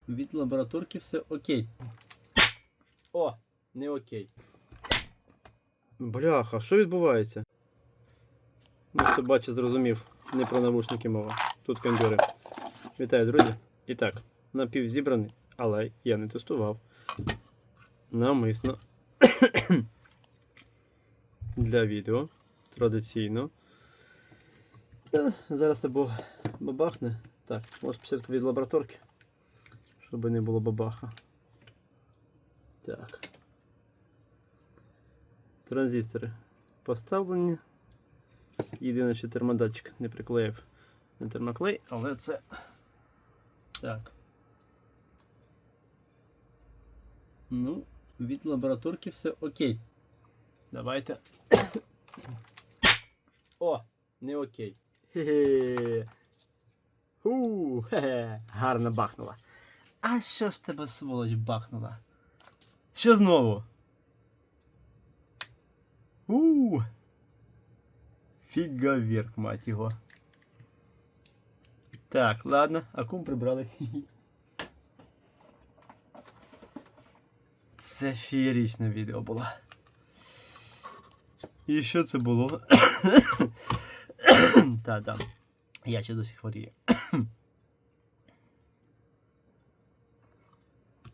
від лабораторки все окей. О, не окей. Бляха, що відбувається? Ну, хто бачить, зрозумів. Не про навушники мова. Тут кондьори. Вітаю, друзі. І так, напів зібраний, але я не тестував. Навмисно. Для відео. Традиційно. Зараз або бабахне. Так, може спочатку від лабораторки. Щоб не було бабаха. Так. Транзистори поставлені. Єдине, що термодатчик не приклеїв на термоклей, але це... Так. Ну, від лабораторки все окей. Давайте. О, не окей. Хе-хе. Хе-хе. Гарно бахнула. А що ж тебе, сволоч, бахнула? Що знову? Фіга вверх, мать його. Так, ладно, акум прибрали. Це феєричне відео було. І що це було? Та-та. Я ще досі хворію.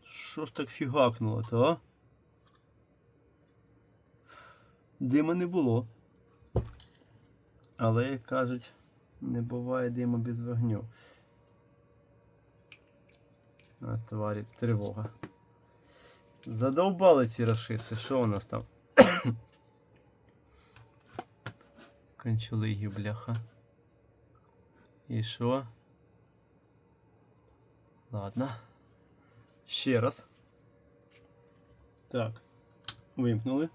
Що ж так фігакнуло-то, а? Дима не було. Але, як кажуть, не буває диму без вогню. А, тварі, тривога. Задовбали ці рашисти. Що у нас там? Кончалиги, бляха. І що? Ладно. Ще раз. Так. Вимкнули.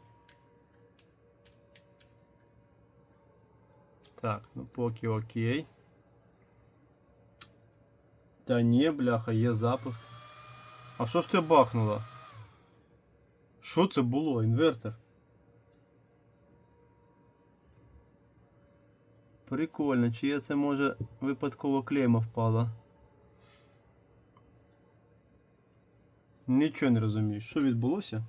Так, ну поки окей. Та ні, бляха, є запуск. А що ж це бахнуло? Що це було? Інвертор? Прикольно, чи я це може випадково клейма впала? Нічого не розумію. Що відбулося?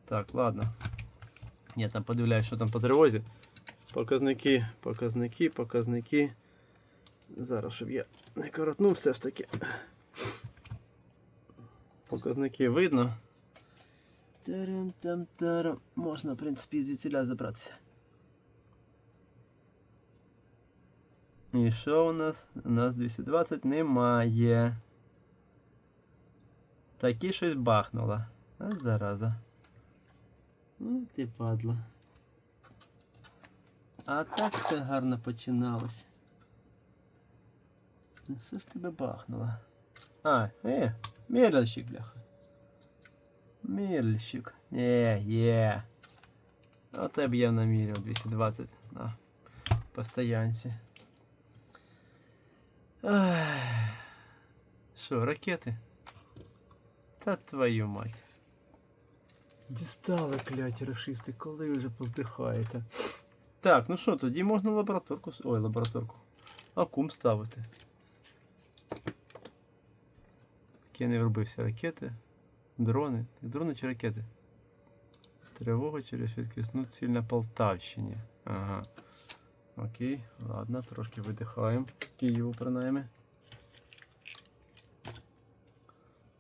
Так, ладно. Я там подивляюсь, що там по тривозі. Показники. Зараз, щоб я не коротнув все ж таки. Показники видно. Тарам-там-тарам. Можна, в принципі, звідсіля забратися. І що у нас? У нас 220 немає. Такі щось бахнуло. А зараза. Ну ти падла. А так все гарно починалось. Ну що ж тебе бахнуло? А, мельничник, бляха. Мельничник. Є. От я б я наміряв 220 на постоянці. Що, ракети? Та твою мать. Дістали, кляті рашисти, коли вже поздихаєте. Так, ну що, тоді можна лабораторку... Ой, лабораторку. Акум ставити. Я не вробився. Ракети. Дрони. Дрони чи ракети? Тривога через швидкісну ціль на Полтавщині. Ага. Окей, ладно, трошки видихаємо. Києву, принаймні.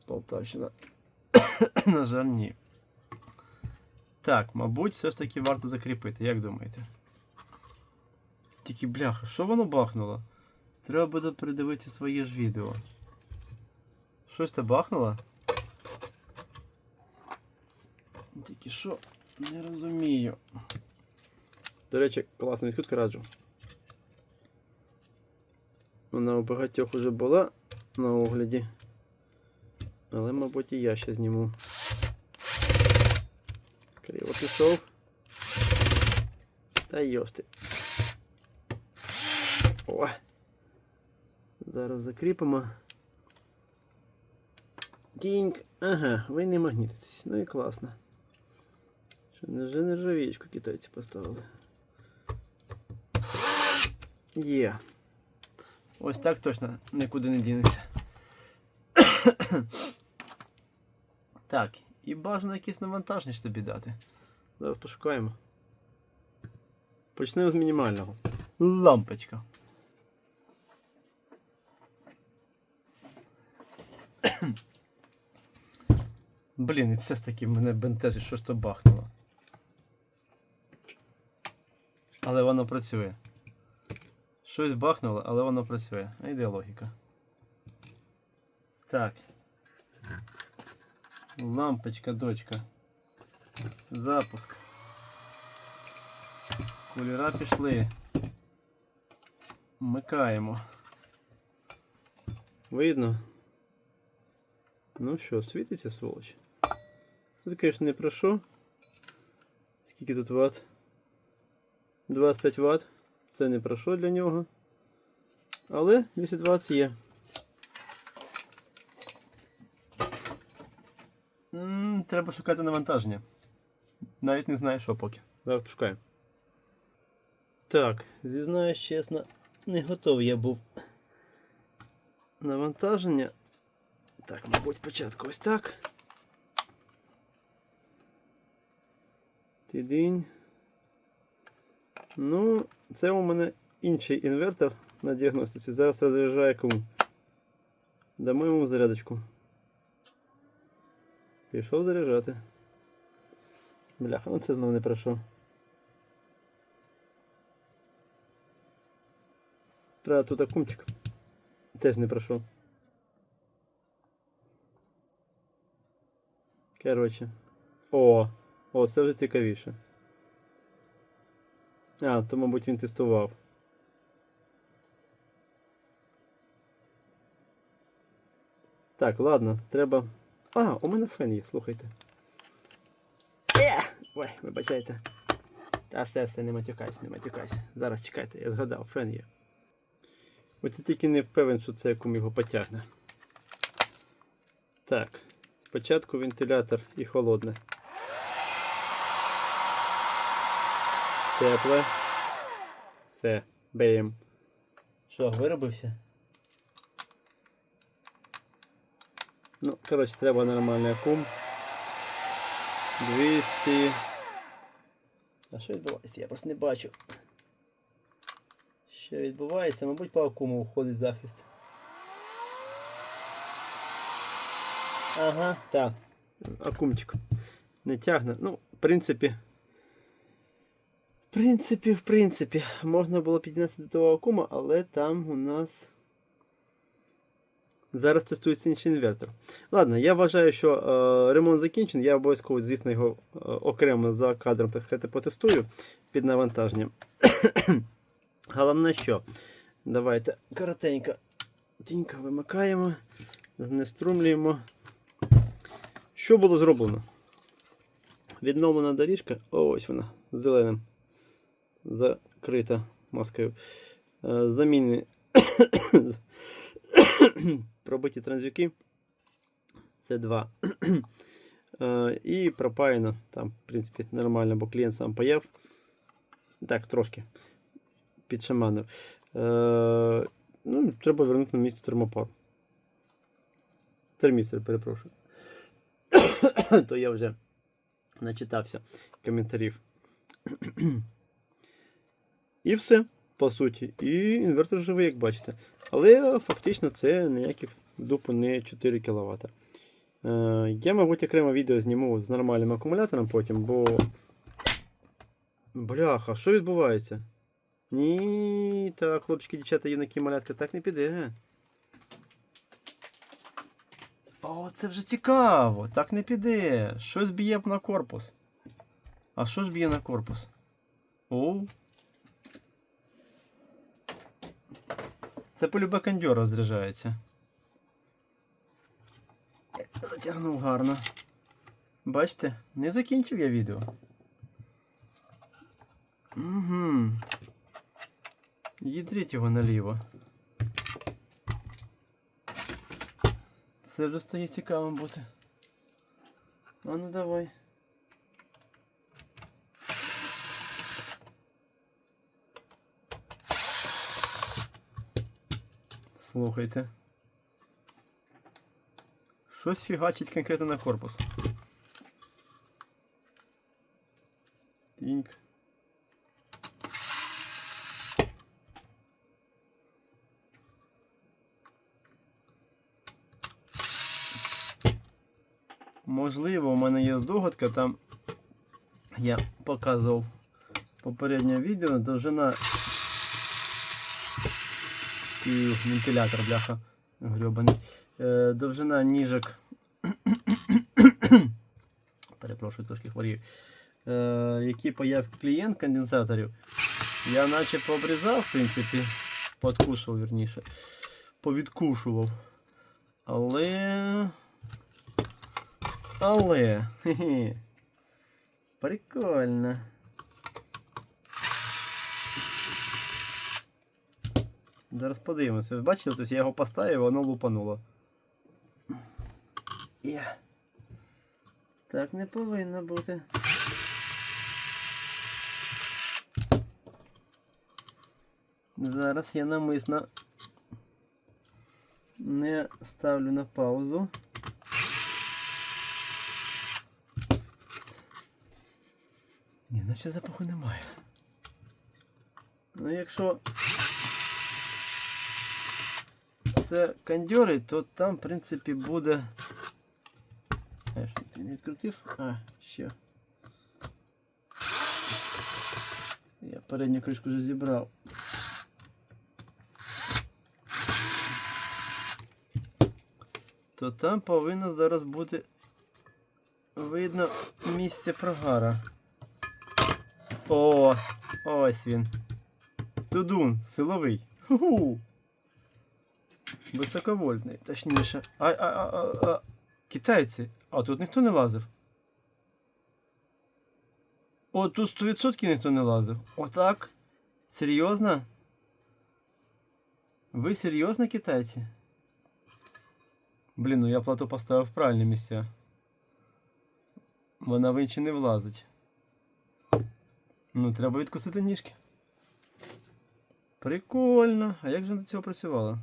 Полтавщина. На жаль, ні. Так, мабуть, все ж таки варто закріпити, як думаєте? Тільки, бляха, що воно бахнуло? Треба буде передивитися своє ж відео. Щось це бахнуло? Тільки що? Не розумію. До речі, класна відкрутка, раджу. Вона у багатьох уже була на огляді. Але, мабуть, і я ще зніму. Криво пішов. Та йошти. О! Зараз закріпимо. Тіньк. Ага, ви не магнітитесь. Ну і класно. Що, вже нержавіючку китайці поставили. Є. Ось так точно нікуди не дінеться. Так, і бажано якийсь навантажність тобі дати. Зараз пошукаємо. Почнемо з мінімального. Лампочка. Блін, і все ж таки мене бентежить, що ж то бахнуло. Але воно працює. Щось бахнуло, але воно працює. А йде логіка. Так. Лампочка, дочка. Запуск. Кулера пішли. Вмикаємо. Видно? Ну що, світиться, сволоч? Це, звісно, не про що. Скільки тут ватт? 25 Вт. Це не про що для нього. Але 10 Вт є. Треба шукати навантаження. Навіть не знаю, що поки. Зараз пошукаємо. Так, зізнаюсь чесно, не готовий я був. Навантаження. Так, мабуть, спочатку ось так. Тидинь. Ну, це у мене інший інвертор на діагностиці. Зараз розряджає кому. Дамо йому зарядочку. Пішов заряджати. Бляха, ну це знову не пройшов. Треба тут акумчик. Теж не пройшов. Коротше. О, це вже цікавіше. А, то, мабуть, він тестував. Так, ладно, треба... А, у мене фен є, слухайте. Ой, вибачайте. Та все, не матюкайся. Зараз чекайте, я згадав, фен є. Ось я тільки не впевнений, що це якому його потягне. Так, спочатку вентилятор і холодне. Тепле. Все, беєм. Що, виробився? Ну, коротше, треба нормальний акум. 200. А що відбувається? Я просто не бачу. Що відбувається? Мабуть, по акуму входить захист. Ага, так. Акумчик не тягне. Ну, в принципі, можна було піднятися до того акума, але там у нас зараз тестується інший інвертор. Ладно, я вважаю, що ремонт закінчений. Я обов'язково, звісно, його окремо за кадром, так сказати, потестую під навантаженням. Головне що? Давайте коротенько. Тінько вимикаємо, знеструмлюємо. Що було зроблено? Відновлена доріжка, ось вона, зеленим, закрита маскою. Заміни пробиті транзюки. Це 2. І пропаяно, там, в принципі, нормально, бо клієнт сам паяв. Так, трошки підшаманив. Ну, треба вернути на місце термопар. Термістер, перепрошую. То я вже начитався коментарів. І все, по суті. І інвертор живий, як бачите. Але фактично це ніяких дупу не 4 кВт. Я, мабуть, окремо відео зніму з нормальним акумулятором потім, бо... Бляха, що відбувається? Ні, так, хлопчики, дівчата, юнаки, малятка, так не піде. О, це вже цікаво, так не піде. Щось б'є на корпус. А що ж б'є на корпус? О. Це полюбе кондьор розряджається. Затягнув гарно. Бачите, не закінчив я відео. Угу. Їдріть його наліво. Це вже стає цікавим бути. А ну давай. Слухайте. Щось фігачить конкретно на корпус. Тіньк. Можливо, у мене є здогадка, там я показував попереднє відео, довжина вентилятор, бляха, грьобаний. Довжина ніжок, перепрошую, трошки хворію, які паяв клієнт конденсаторів, я наче пообрізав, в принципі, подкушував, вірніше, повідкушував, але, хе-хе, прикольно. Зараз подивимося. Ви бачили, тобто я його поставив, воно лупануло. Так не повинно бути. Зараз я намисно не ставлю на паузу. Ні, наче запаху немає. Ну якщо це кондьори, то там, в принципі, буде... Я ж не відкрутив? А, ще. Я передню кришку вже зібрав. То там повинно зараз бути видно місце прогара. О, ось він. Тудун, силовий. Ху-ху. Високовольтний, точніше. Китайці. А тут ніхто не лазив. О, тут 100% ніхто не лазив. Отак? Серйозно? Ви серйозно, китайці? Блін, ну я плату поставив в правильні місця. Вона в інші не влазить. Ну, треба відкусити ніжки. Прикольно. А як же до цього працювало?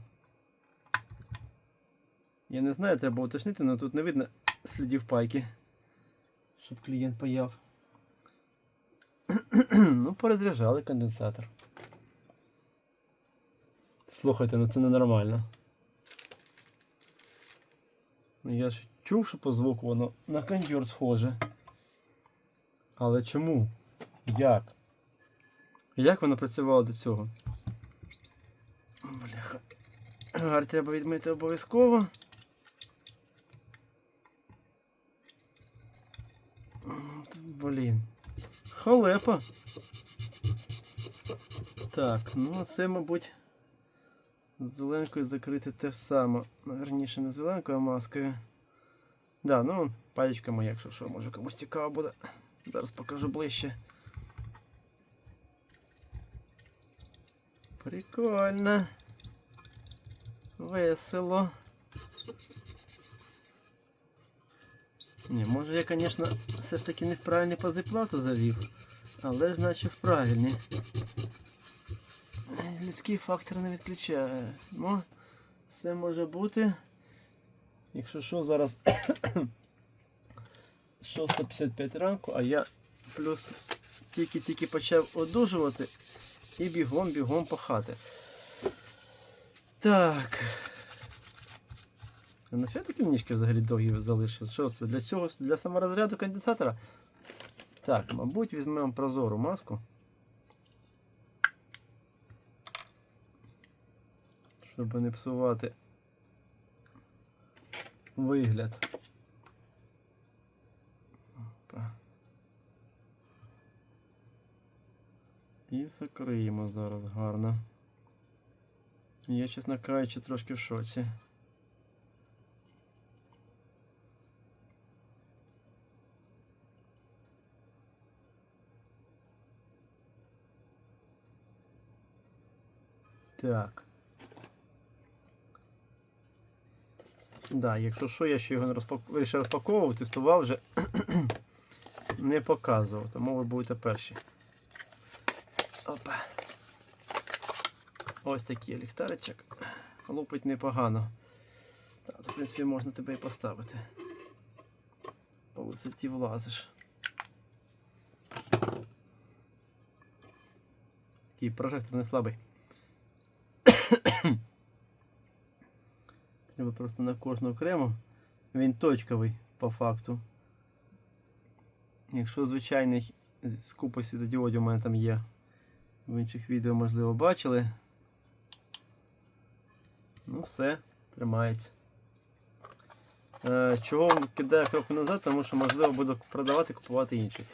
Я не знаю, треба уточнити, але тут не видно слідів пайки, щоб клієнт паяв. Ну, порозряджали конденсатор. Слухайте, ну це ненормально. Я ж чув, що по звуку воно на кондьор схоже. Але чому? Як? Як воно працювало до цього? Бляха. Гар треба відмити обов'язково. Блін. Халепа. Так, ну це, мабуть, з зеленкою закрити те ж саме. Верніше не зеленкою, а маскою. Да, ну, паєчка моя, якщо що, може комусь цікаво буде. Зараз покажу ближче. Прикольно. Весело. Ні, може я, звісно, все ж таки не в правильний позиплату завів, але ж наче в правильні. Людський фактор не відключає. Ну, все може бути. Якщо що, зараз 6:55 ранку, а я плюс тільки почав одужувати і бігом пахати. Так. А нафіга такі ніжки взагалі довгі залишили? Що це? Для цього? Для саморозряду конденсатора? Так, мабуть, візьмемо прозору маску. Щоб не псувати вигляд. Опа. І закриємо зараз гарно. Я, чесно кажучи, трошки в шоці. Так. Да, якщо що, я ще його не розпаковував, тестував вже, не показував, тому ви будете перші. Опа. Ось такий ліхтаричок. бляха, лупить непогано. Так, то, в принципі, можна тебе і поставити. По висоті влазиш. Такий прожектор не слабий. Треба просто на кожну окремо. Він точковий по факту. Якщо звичайний з купи світодіодів у мене там є. В інших відео, можливо, бачили. Ну все, тримається. Чого кидаю кнопку назад, тому що, можливо, буду продавати, купувати інший.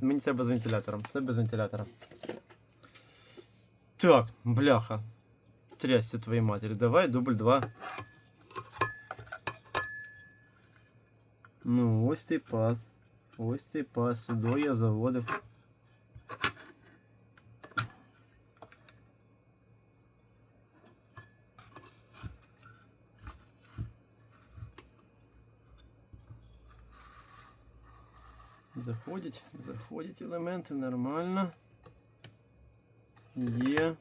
Мені треба з вентилятором. Це без вентилятора. Так, бляха. Трясся твоей матери. Давай, дубль 2. Ну, ось цей паз. Ось цей паз. Сюди я заводив. Заходять елементи, нормально. Є.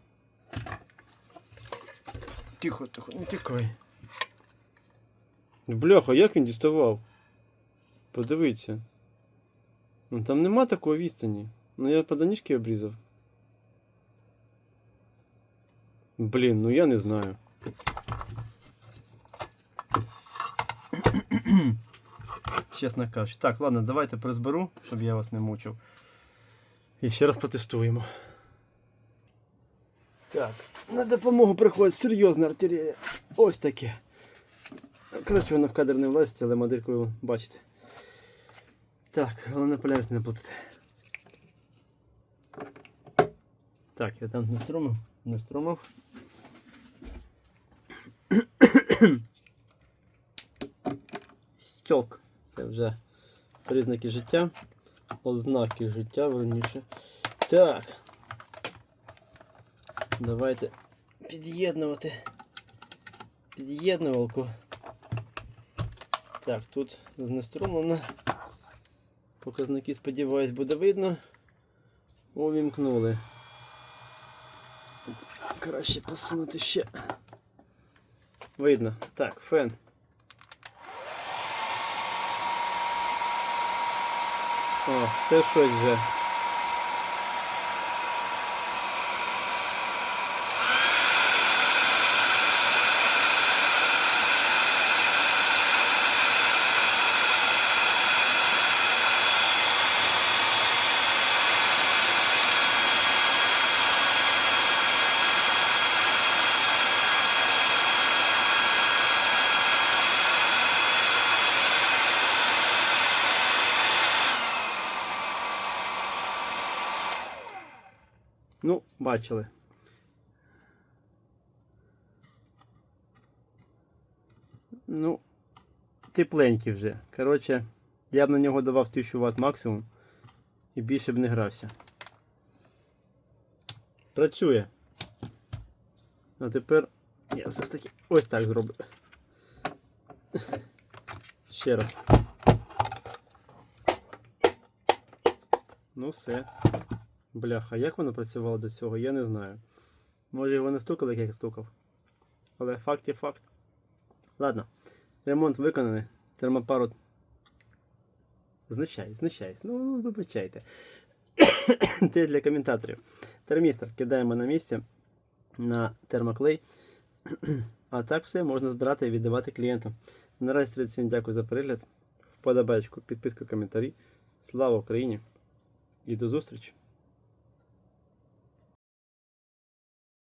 Тихо, не тікай. Бляха, як він діставав? Подивіться. Ну, там нема такої відстані. Ну я поданіжки обрізав. Блін, ну я не знаю. Чесно кажучи. Так, ладно, давайте призберу, щоб я вас не мучив. І ще раз протестуємо. Так, на допомогу приходить серйозна артилерія. Ось таке. Коротше, воно в кадр не влазить, але модельку бачите. Так, головне полярність не плутати. Так, я там не струмив. Стьок. Це вже признаки життя. Ознаки життя, верніше. Так. Давайте під'єднувати під'єднувалку. Так, тут знеструмлено. Показники, сподіваюсь, буде видно. Увімкнули. Краще посунути ще. Видно. Так, фен. О, це щось вже. Ну, бачили. Ну, тепленький вже. Коротше, я б на нього давав 1000 Вт максимум і більше б не грався. Працює. А тепер я все ж таки ось так зроблю. Ще раз. Ну все. Бляха, як воно працювало до цього, я не знаю. Може його не стукали, як я стукав. Але факт є факт. Ладно, ремонт виконаний. Термопару знущаюсь. Ну, вибачайте. Це для коментаторів. Термістор кидаємо на місце на термоклей. А так все можна збирати і віддавати клієнтам. Наразі традиційно дякую за перегляд. Вподобайку, підписку, коментарі. Слава Україні! І до зустрічі!